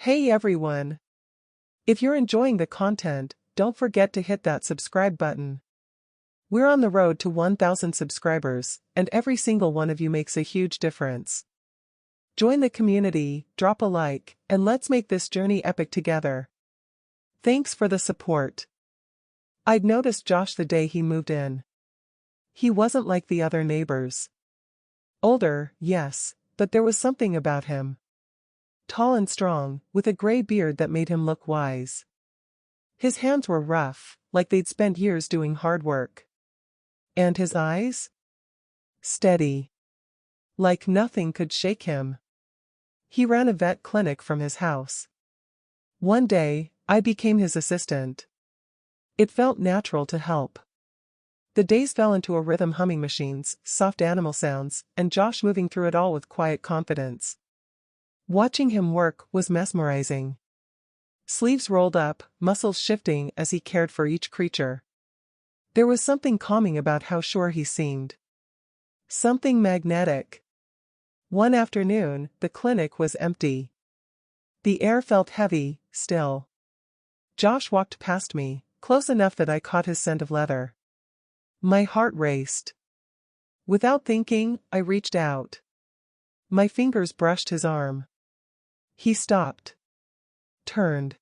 Hey everyone! If you're enjoying the content, don't forget to hit that subscribe button. We're on the road to 1,000 subscribers, and every single one of you makes a huge difference. Join the community, drop a like, and let's make this journey epic together. Thanks for the support. I'd noticed Josh the day he moved in. He wasn't like the other neighbors. Older, yes, but there was something about him. Tall and strong, with a gray beard that made him look wise. His hands were rough, like they'd spent years doing hard work. And his eyes? Steady. Like nothing could shake him. He ran a vet clinic from his house. One day, I became his assistant. It felt natural to help. The days fell into a rhythm: humming machines, soft animal sounds, and Josh moving through it all with quiet confidence. Watching him work was mesmerizing. Sleeves rolled up, muscles shifting as he cared for each creature. There was something calming about how sure he seemed. Something magnetic. One afternoon, the clinic was empty. The air felt heavy, still. Josh walked past me, close enough that I caught his scent of leather. My heart raced. Without thinking, I reached out. My fingers brushed his arm. He stopped. Turned.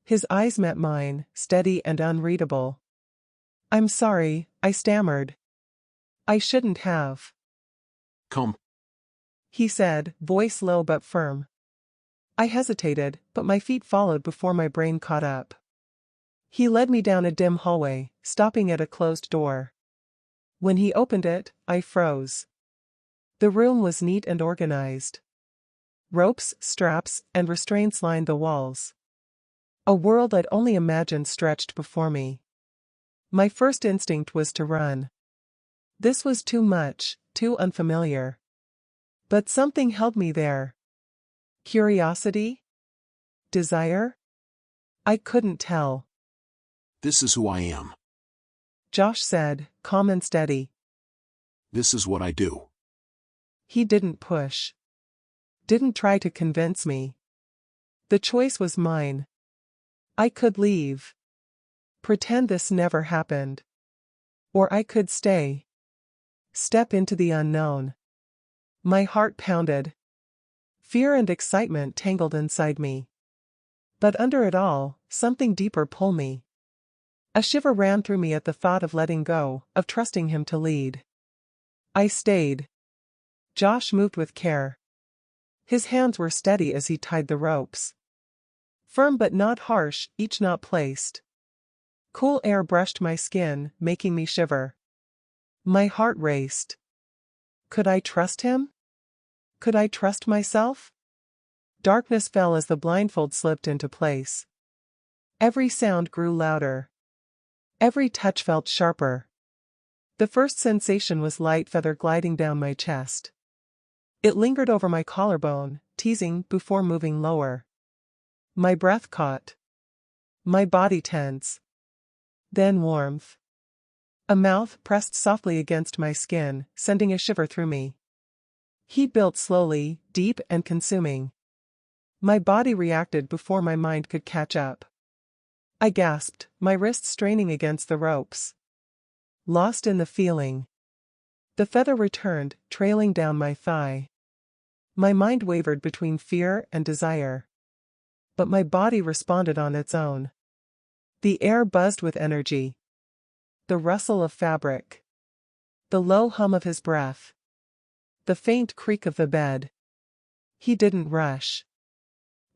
His eyes met mine, steady and unreadable. "I'm sorry," I stammered. "I shouldn't have." "Come," he said, voice low but firm. I hesitated, but my feet followed before my brain caught up. He led me down a dim hallway, stopping at a closed door. When he opened it, I froze. The room was neat and organized. Ropes, straps, and restraints lined the walls. A world I'd only imagined stretched before me. My first instinct was to run. This was too much, too unfamiliar. But something held me there. Curiosity? Desire? I couldn't tell. "This is who I am. Josh said, calm and steady. This is what I do." He didn't push. Didn't try to convince me. The choice was mine. I could leave. Pretend this never happened. Or I could stay. Step into the unknown. My heart pounded. Fear and excitement tangled inside me. But under it all, something deeper pulled me. A shiver ran through me at the thought of letting go, of trusting him to lead. I stayed. Josh moved with care. His hands were steady as he tied the ropes. Firm but not harsh, each knot placed. Cool air brushed my skin, making me shiver. My heart raced. Could I trust him? Could I trust myself? Darkness fell as the blindfold slipped into place. Every sound grew louder. Every touch felt sharper. The first sensation was light feather gliding down my chest. It lingered over my collarbone, teasing before moving lower. My breath caught. My body tense. Then warmth. A mouth pressed softly against my skin, sending a shiver through me. Heat built slowly, deep and consuming. My body reacted before my mind could catch up. I gasped, my wrists straining against the ropes. Lost in the feeling. The feather returned, trailing down my thigh. My mind wavered between fear and desire. But my body responded on its own. The air buzzed with energy. The rustle of fabric. The low hum of his breath. The faint creak of the bed. He didn't rush.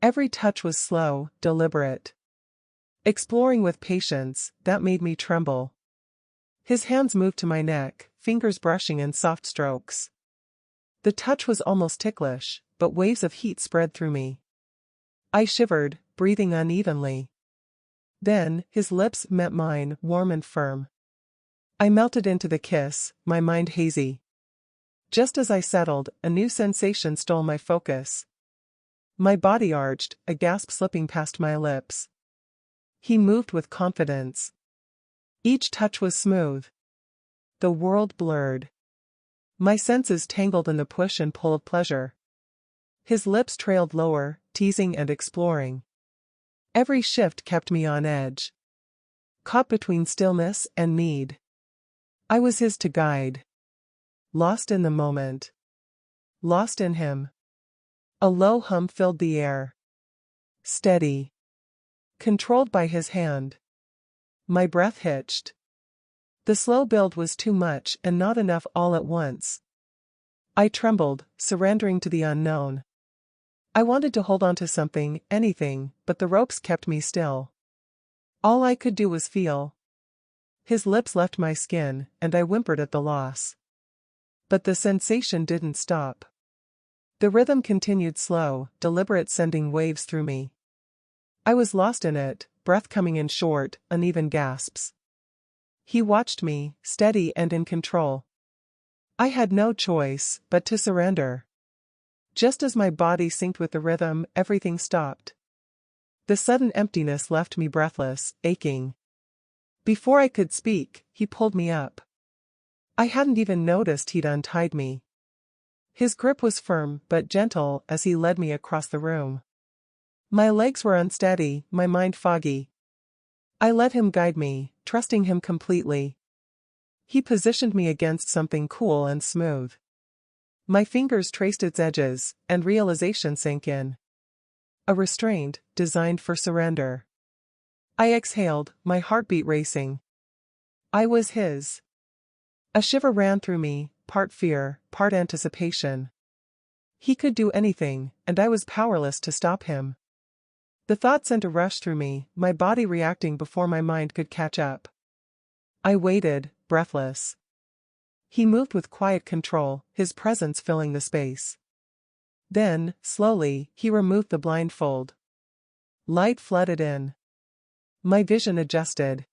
Every touch was slow, deliberate. Exploring with patience, that made me tremble. His hands moved to my neck, fingers brushing in soft strokes. The touch was almost ticklish, but waves of heat spread through me. I shivered, breathing unevenly. Then, his lips met mine, warm and firm. I melted into the kiss, my mind hazy. Just as I settled, a new sensation stole my focus. My body arched, a gasp slipping past my lips. He moved with confidence. Each touch was smooth. The world blurred. My senses tangled in the push and pull of pleasure. His lips trailed lower, teasing and exploring. Every shift kept me on edge. Caught between stillness and need. I was his to guide. Lost in the moment. Lost in him. A low hum filled the air. Steady. Controlled by his hand. My breath hitched. The slow build was too much and not enough all at once. I trembled, surrendering to the unknown. I wanted to hold on to something, anything, but the ropes kept me still. All I could do was feel. His lips left my skin, and I whimpered at the loss. But the sensation didn't stop. The rhythm continued slow, deliberate, sending waves through me. I was lost in it, breath coming in short, uneven gasps. He watched me, steady and in control. I had no choice but to surrender. Just as my body synced with the rhythm, everything stopped. The sudden emptiness left me breathless, aching. Before I could speak, he pulled me up. I hadn't even noticed he'd untied me. His grip was firm but gentle as he led me across the room. My legs were unsteady, my mind foggy. I let him guide me, trusting him completely. He positioned me against something cool and smooth. My fingers traced its edges, and realization sank in. A restraint, designed for surrender. I exhaled, my heartbeat racing. I was his. A shiver ran through me, part fear, part anticipation. He could do anything, and I was powerless to stop him. The thought sent a rush through me, my body reacting before my mind could catch up. I waited, breathless. He moved with quiet control, his presence filling the space. Then, slowly, he removed the blindfold. Light flooded in. My vision adjusted.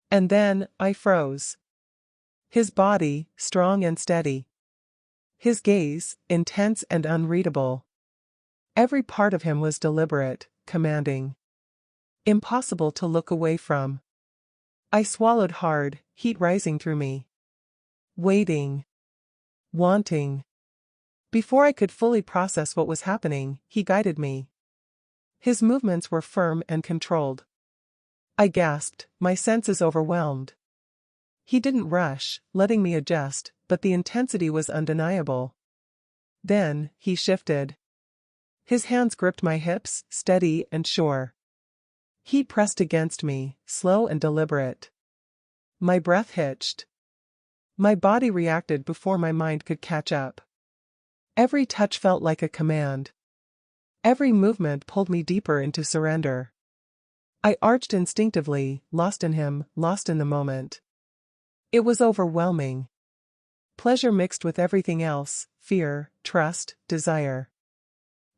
And then, I froze. His body, strong and steady. His gaze, intense and unreadable. Every part of him was deliberate, commanding. Impossible to look away from. I swallowed hard, heat rising through me. Waiting. Wanting. Before I could fully process what was happening, he guided me. His movements were firm and controlled. I gasped, my senses overwhelmed. He didn't rush, letting me adjust, but the intensity was undeniable. Then, he shifted. His hands gripped my hips, steady and sure. He pressed against me, slow and deliberate. My breath hitched. My body reacted before my mind could catch up. Every touch felt like a command. Every movement pulled me deeper into surrender. I arched instinctively, lost in him, lost in the moment. It was overwhelming. Pleasure mixed with everything else, fear, trust, desire.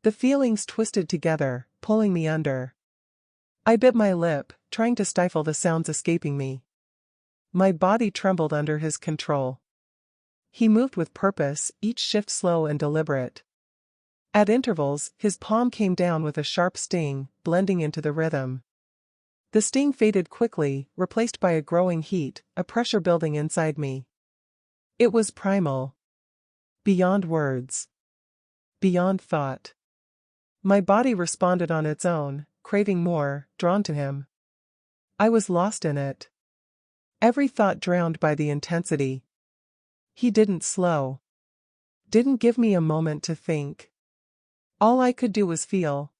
The feelings twisted together, pulling me under. I bit my lip, trying to stifle the sounds escaping me. My body trembled under his control. He moved with purpose, each shift slow and deliberate. At intervals, his palm came down with a sharp sting, blending into the rhythm. The sting faded quickly, replaced by a growing heat, a pressure building inside me. It was primal. Beyond words. Beyond thought. My body responded on its own, craving more, drawn to him. I was lost in it. Every thought drowned by the intensity. He didn't slow. Didn't give me a moment to think. All I could do was feel.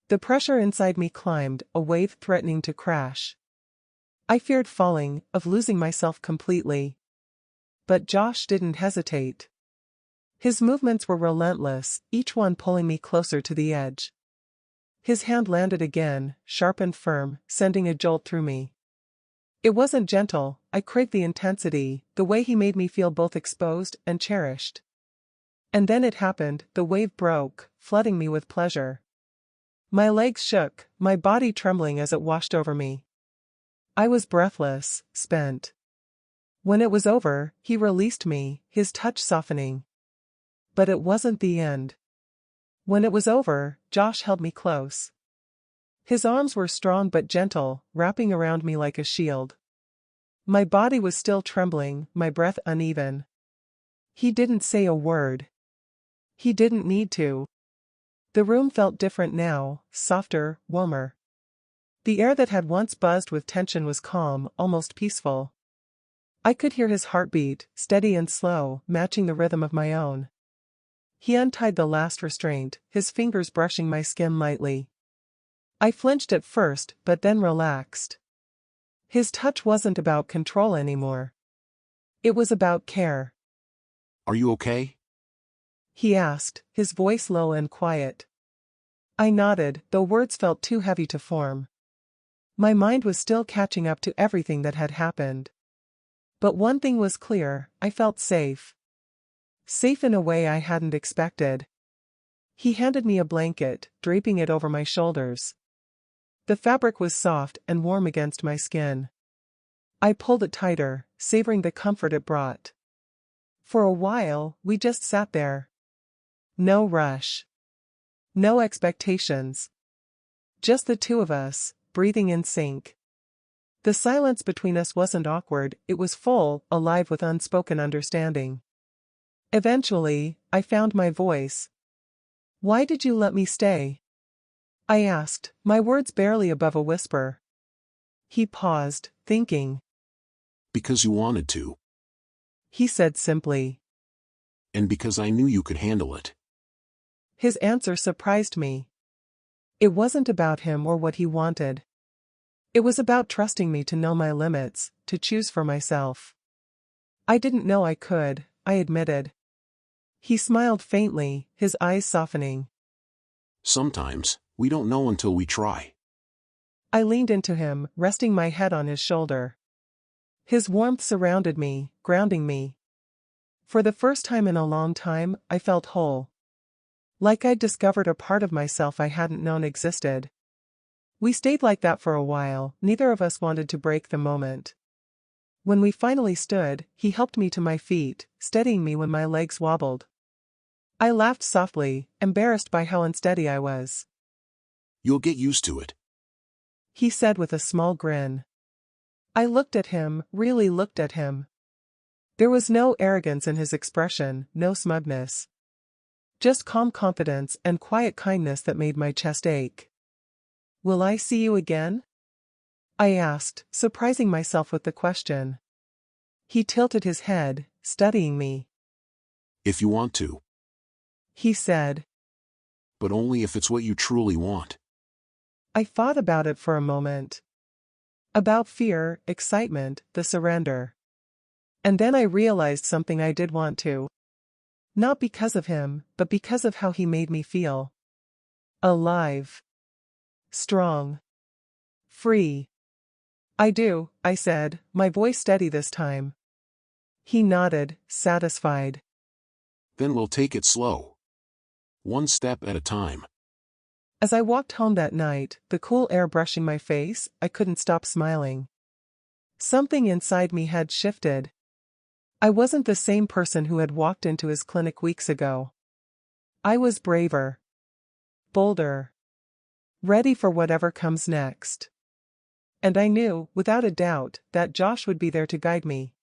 The pressure inside me climbed, a wave threatening to crash. I feared falling, of losing myself completely. But Josh didn't hesitate. His movements were relentless, each one pulling me closer to the edge. His hand landed again, sharp and firm, sending a jolt through me. It wasn't gentle, I craved the intensity, the way he made me feel both exposed and cherished. And then it happened, the wave broke, flooding me with pleasure. My legs shook, my body trembling as it washed over me. I was breathless, spent. When it was over, he released me, his touch softening. But it wasn't the end. When it was over, Josh held me close. His arms were strong but gentle, wrapping around me like a shield. My body was still trembling, my breath uneven. He didn't say a word. He didn't need to. The room felt different now, softer, warmer. The air that had once buzzed with tension was calm, almost peaceful. I could hear his heartbeat, steady and slow, matching the rhythm of my own. He untied the last restraint, his fingers brushing my skin lightly. I flinched at first, but then relaxed. His touch wasn't about control anymore. It was about care. Are you okay? He asked, his voice low and quiet. I nodded, though words felt too heavy to form. My mind was still catching up to everything that had happened. But one thing was clear, I felt safe. Safe in a way I hadn't expected. He handed me a blanket, draping it over my shoulders. The fabric was soft and warm against my skin. I pulled it tighter, savoring the comfort it brought. For a while, we just sat there. No rush. No expectations. Just the two of us, breathing in sync. The silence between us wasn't awkward, it was full, alive with unspoken understanding. Eventually, I found my voice. Why did you let me stay? I asked, my words barely above a whisper. He paused, thinking. Because you wanted to. He said simply. And because I knew you could handle it. His answer surprised me. It wasn't about him or what he wanted. It was about trusting me to know my limits, to choose for myself. I didn't know I could, I admitted. He smiled faintly, his eyes softening. Sometimes, we don't know until we try. I leaned into him, resting my head on his shoulder. His warmth surrounded me, grounding me. For the first time in a long time, I felt whole. Like I'd discovered a part of myself I hadn't known existed. We stayed like that for a while, neither of us wanted to break the moment. When we finally stood, he helped me to my feet, steadying me when my legs wobbled. I laughed softly, embarrassed by how unsteady I was. You'll get used to it. He said with a small grin. I looked at him, really looked at him. There was no arrogance in his expression, no smugness. Just calm confidence and quiet kindness that made my chest ache. Will I see you again? I asked, surprising myself with the question. He tilted his head, studying me. If you want to. He said. But only if it's what you truly want. I thought about it for a moment. About fear, excitement, the surrender. And then I realized something I did want to. Not because of him, but because of how he made me feel. Alive. Strong. Free. I do, I said, my voice steady this time. He nodded, satisfied. Then we'll take it slow. One step at a time. As I walked home that night, the cool air brushing my face, I couldn't stop smiling. Something inside me had shifted. I wasn't the same person who had walked into his clinic weeks ago. I was braver. Bolder. Ready for whatever comes next. And I knew, without a doubt, that Josh would be there to guide me.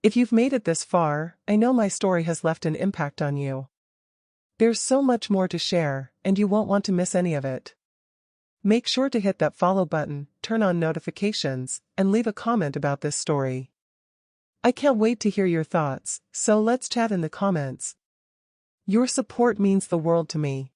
If you've made it this far, I know my story has left an impact on you. There's so much more to share, and you won't want to miss any of it. Make sure to hit that follow button, turn on notifications, and leave a comment about this story. I can't wait to hear your thoughts, so let's chat in the comments. Your support means the world to me.